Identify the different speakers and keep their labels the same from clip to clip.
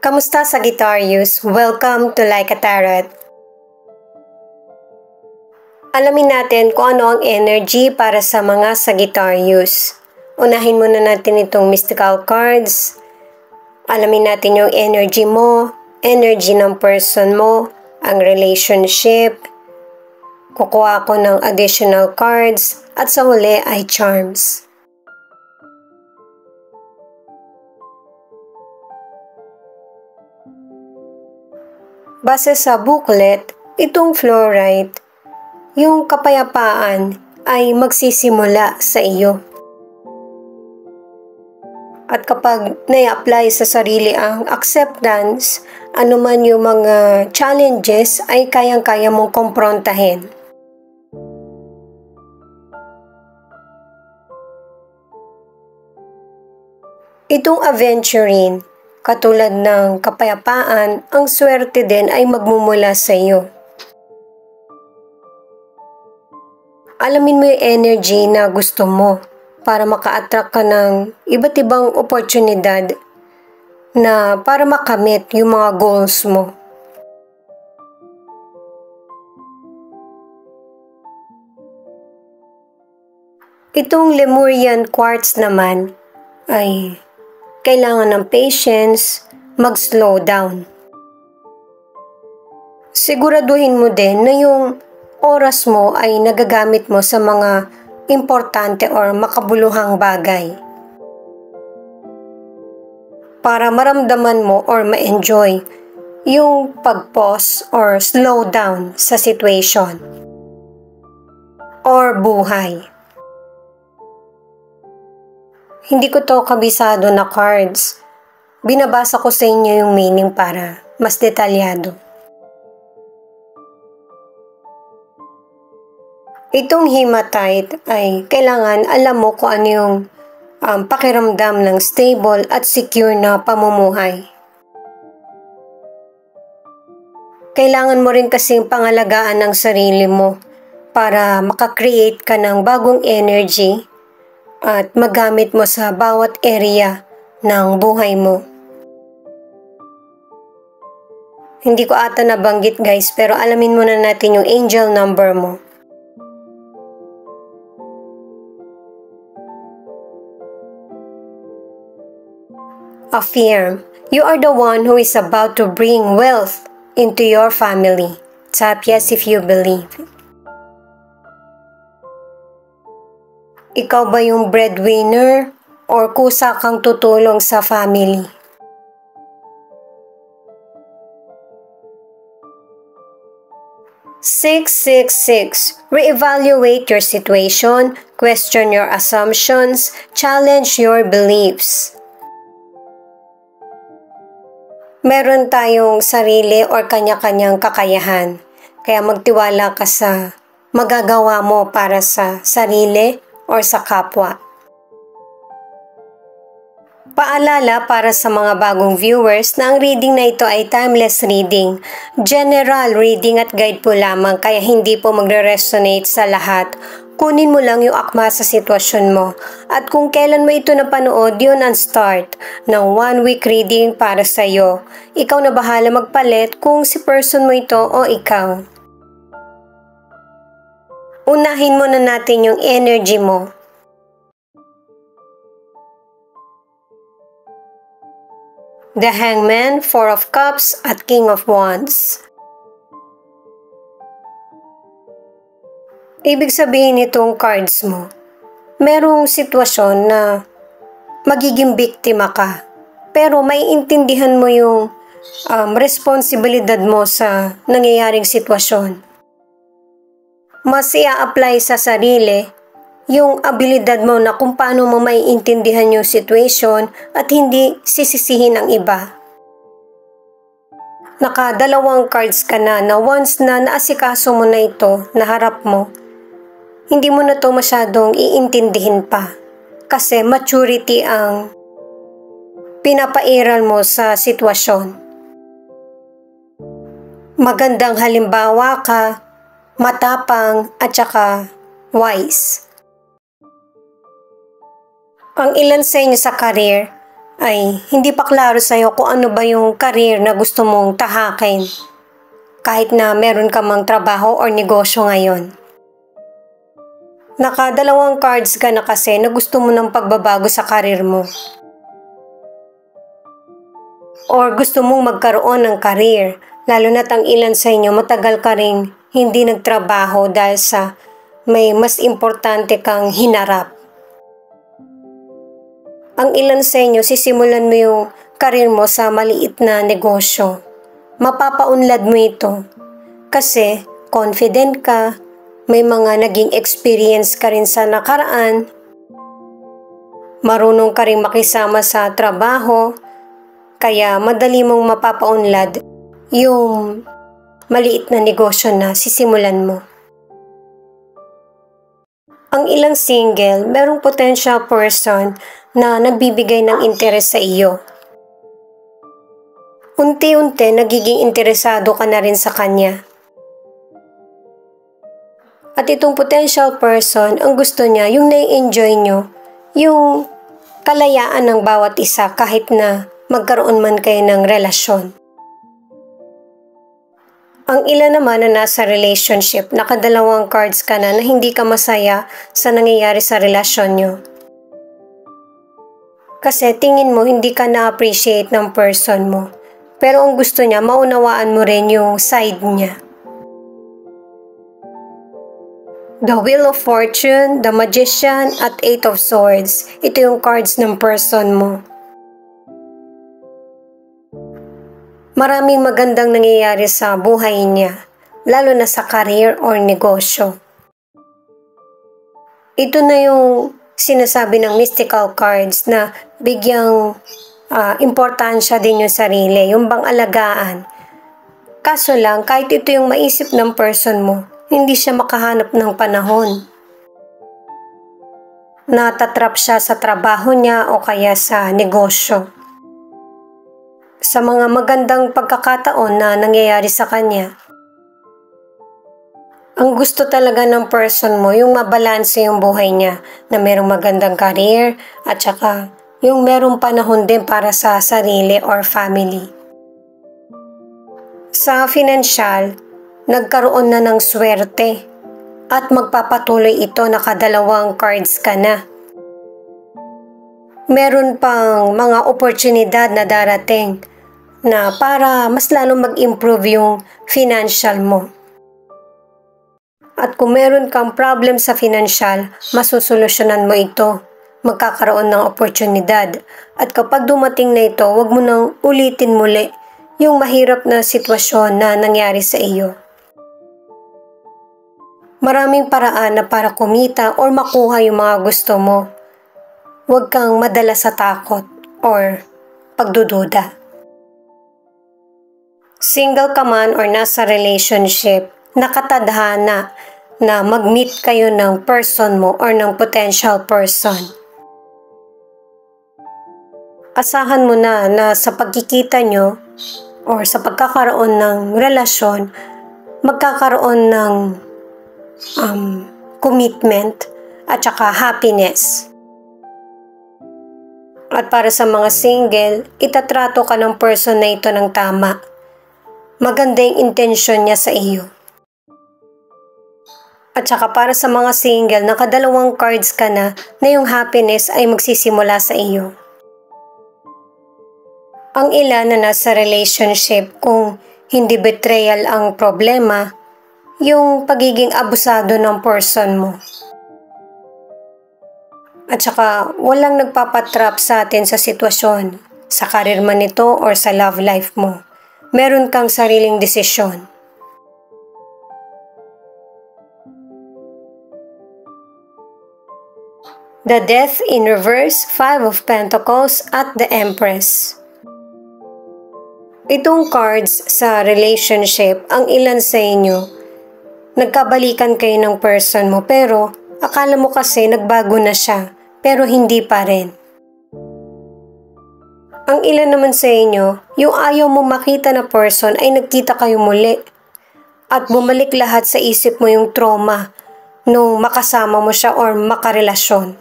Speaker 1: Kamusta Sagittarius? Welcome to Like a Tarot. Alamin natin kung ano ang energy para sa mga Sagittarius. Unahin muna natin itong mystical cards. Alamin natin yung energy mo, energy ng person mo, ang relationship. Kukuha ko ng additional cards at sa huli ay charms. Base sa booklet, itong fluorite, yung kapayapaan ay magsisimula sa iyo. At kapag na-apply sa sarili ang acceptance, anuman yung mga challenges ay kayang-kaya mong komprontahin. Itong aventuring, katulad ng kapayapaan, ang swerte din ay magmumula sa iyo. Alamin mo yung energy na gusto mo para maka-attract ka ng iba't ibang oportunidad na para makamit yung mga goals mo. Itong Lemurian quartz naman ay kailangan ng patience, mag-slow down. Siguraduhin mo din na yung oras mo ay nagagamit mo sa mga importante or makabuluhang bagay. Para maramdaman mo or ma-enjoy yung pag-pause or slow down sa situation or buhay. Hindi ko to kabisado na cards. Binabasa ko sa inyo yung meaning para mas detalyado. Itong hematite ay kailangan alam mo kung ano yung pakiramdam ng stable at secure na pamumuhay. Kailangan mo rin kasing pangalagaan ng sarili mo para makakreate ka ng bagong energy at magamit mo sa bawat area ng buhay mo. Hindi ko ata nabanggit guys, pero alamin muna natin yung angel number mo. Affirm, you are the one who is about to bring wealth into your family. Tap yes if you believe. Ikaw ba yung breadwinner or kusa kang tutulong sa family? Six, reevaluate your situation, question your assumptions, challenge your beliefs. Meron tayong sarili or kanya-kanyang kakayahan, kaya magtiwala ka sa magagawa mo para sa sarili or sa kapwa. Paalala para sa mga bagong viewers na ang reading na ito ay timeless reading, general reading at guide po lamang kaya hindi po magre-resonate sa lahat. Kunin mo lang yung akma sa sitwasyon mo at kung kailan mo ito napanood, yun ang start ng 1 week reading para sa iyo. Ikaw na bahala magpalit kung si person mo ito o ikaw. Unahin muna natin yung energy mo. The Hangman, Four of Cups at King of Wands. Ibig sabihin nitong cards mo, merong sitwasyon na magiging biktima ka, pero may intindihan mo yung responsibilidad mo sa nangyayaring sitwasyon. Mas i-apply sa sarili yung abilidad mo na kung paano mo maiintindihan yung situation at hindi sisisihin ang iba. Nakadalawang cards ka na once na naasikaso mo na ito, naharap mo, hindi mo na to masyadong iintindihin pa kasi maturity ang pinapairal mo sa sitwasyon. Magandang halimbawa ka, matapang at saka wise. Ang ilan sa inyo sa career ay hindi pa klaro sa'yo kung ano ba yung career na gusto mong tahakin kahit na meron ka mang trabaho or negosyo ngayon. Nakadalawang cards ka na kasi na gusto mo ng pagbabago sa career mo. Or gusto mong magkaroon ng career, lalo na't ang ilan sa inyo matagal ka rin hindi nagtrabaho dahil sa may mas importante kang hinarap. Ang ilan sa inyo sisimulan mo yung career mo sa maliit na negosyo. Mapapaunlad mo ito kasi confident ka, may mga naging experience ka rin sa nakaraan, marunong ka rin makisama sa trabaho, kaya madali mong mapapaunlad yung maliit na negosyo na sisimulan mo. Ang ilang single, merong potential person na nagbibigay ng interes sa iyo. Unti-unti nagiging interesado ka na rin sa kanya. At itong potential person, ang gusto niya, yung nai-enjoy nyo, yung kalayaan ng bawat isa kahit na magkaroon man kayo ng relasyon. Ang ilan naman na nasa relationship, nakadalawang cards ka na hindi ka masaya sa nangyayari sa relasyon nyo. Kasi tingin mo hindi ka na-appreciate ng person mo. Pero ang gusto niya, maunawaan mo rin yung side niya. The Wheel of Fortune, the Magician, at Eight of Swords. Ito yung cards ng person mo. Maraming magandang nangyayari sa buhay niya, lalo na sa career or negosyo. Ito na yung sinasabi ng mystical cards na bigyang importansya din yung sarili, yung bang alagaan. Kaso lang, kahit ito yung maisip ng person mo, hindi siya makahanap ng panahon. Natatrap siya sa trabaho niya o kaya sa negosyo. Sa mga magandang pagkakataon na nangyayari sa kanya, ang gusto talaga ng person mo, yung mabalanse yung buhay niya, na merong magandang career at saka yung merong panahon din para sa sarili or family. Sa financial, nagkaroon na ng swerte at magpapatuloy ito, nakadalawang cards ka na. Meron pang mga oportunidad na darating na para mas lalong mag-improve yung financial mo. At kung meron kang problem sa financial, masusolusyonan mo ito. Magkakaroon ng oportunidad. At kapag dumating na ito, huwag mo nang ulitin muli yung mahirap na sitwasyon na nangyari sa iyo. Maraming paraan na para kumita or makuha yung mga gusto mo. Huwag kang madala sa takot or pagdududa. Single ka man or nasa relationship, nakatadhana na mag-meet kayo ng person mo or ng potential person. Asahan mo na sa pagkikita nyo or sa pagkakaroon ng relasyon, magkakaroon ng commitment at saka happiness. At para sa mga single, itatrato ka ng person na ito ng tama. Maganda yung intensyon niya sa iyo. At saka para sa mga single, nakadalawang cards ka na yung happiness ay magsisimula sa iyo. Ang ilan na nasa relationship, kung hindi betrayal ang problema, yung pagiging abusado ng person mo. At saka walang nagpapatrap sa atin sa sitwasyon, sa career man ito or sa love life mo. Meron kang sariling desisyon. The Death in Reverse, Five of Pentacles at the Empress. Itong cards sa relationship, ang ilan sa inyo, nagkabalikan kayo ng person mo pero akala mo kasi nagbago na siya pero hindi pa rin. Ang ilan naman sa inyo, yung ayaw mo makita na person ay nagkita kayo muli at bumalik lahat sa isip mo yung trauma nung makasama mo siya or makarelasyon.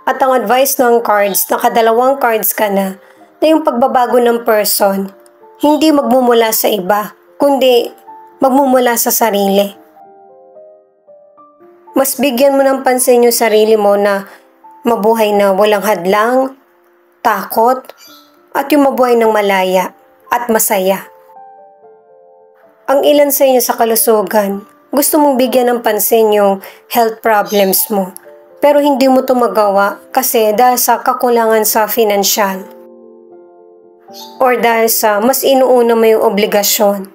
Speaker 1: At ang advice ng cards, nakadalawang cards ka na yung pagbabago ng person, hindi magmumula sa iba, kundi magmumula sa sarili. Mas bigyan mo ng pansin yung sarili mo na mabuhay na walang hadlang, takot, at yung mabuhay ng malaya at masaya. Ang ilan sa inyo sa kalusugan, gusto mong bigyan ng pansin yung health problems mo, pero hindi mo ito magawa kasi dahil sa kakulangan sa financial or dahil sa mas inuuna mo yung obligasyon.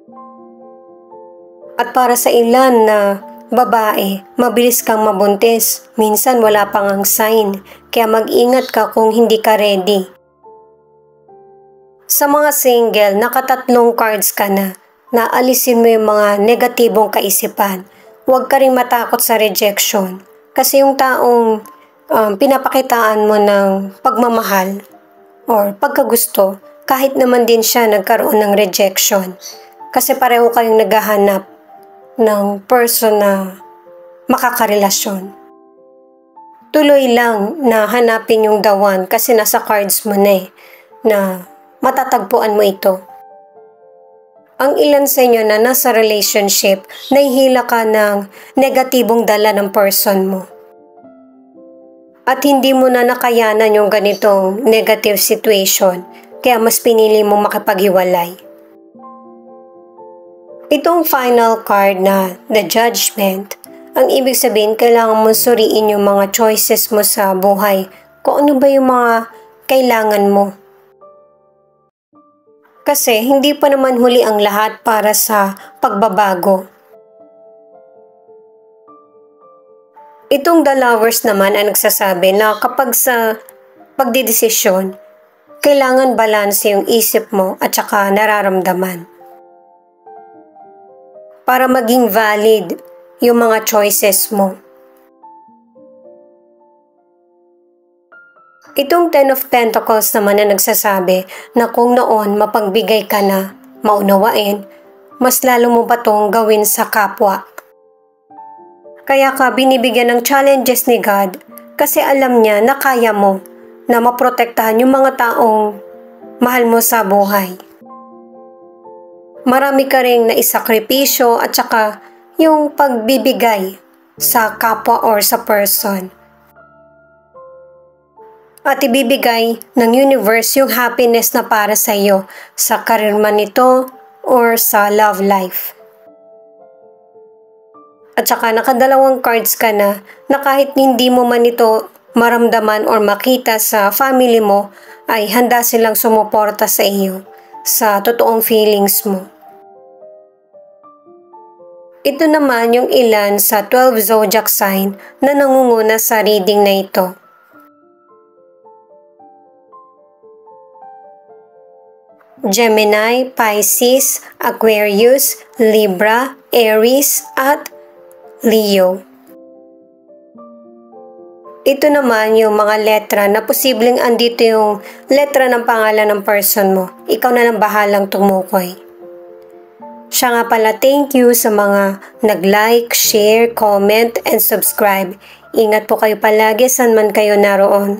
Speaker 1: At para sa ilan na babae, mabilis kang mabuntis, minsan wala pang ang sign, kaya mag-ingat ka kung hindi ka ready. Sa mga single, nakatatlong cards ka na alisin mo yung mga negatibong kaisipan. Huwag ka rin matakot sa rejection. Kasi yung taong pinapakitaan mo ng pagmamahal or pagkagusto, kahit naman din siya nagkaroon ng rejection. Kasi pareho kayong naghahanap ng person na makakarelasyon. Tuloy lang na hanapin yung the one kasi nasa cards mo na na matatagpuan mo ito. Ang ilan sa inyo na nasa relationship, nahihila ka ng negatibong dala ng person mo. At hindi mo na nakayanan yung ganitong negative situation, kaya mas pinili mo makipaghiwalay. Itong final card na The Judgment, ang ibig sabihin kailangan mo suriin yung mga choices mo sa buhay, kung ano ba yung mga kailangan mo. Kasi hindi pa naman huli ang lahat para sa pagbabago. Itong The Lovers naman ay nagsasabi na kapag sa pagdidesisyon, kailangan balanse yung isip mo at saka nararamdaman. Para maging valid yung mga choices mo. Itong Ten of Pentacles naman na nagsasabi na kung noon mapagbigay ka na, maunawain, mas lalo mo ba itong gawin sa kapwa. Kaya ka binibigyan ng challenges ni God kasi alam niya na kaya mo na maprotektahan yung mga taong mahal mo sa buhay. Marami ka ring naisakripisyo at saka yung pagbibigay sa kapwa or sa person. At ibibigay ng universe yung happiness na para sa iyo sa career man ito or sa love life. At saka nakadalawang cards ka na kahit hindi mo man ito maramdaman or makita sa family mo ay handa silang sumuporta sa iyo sa totoong feelings mo. Ito naman yung ilan sa 12 zodiac sign na nangunguna sa reading na ito. Gemini, Pisces, Aquarius, Libra, Aries, at Leo. Ito naman yung mga letra na posibleng andito yung letra ng pangalan ng person mo. Ikaw na lang bahalang tumukoy. Siya nga pala, thank you sa mga nag-like, share, comment, and subscribe. Ingat po kayo palagi saan man kayo naroon.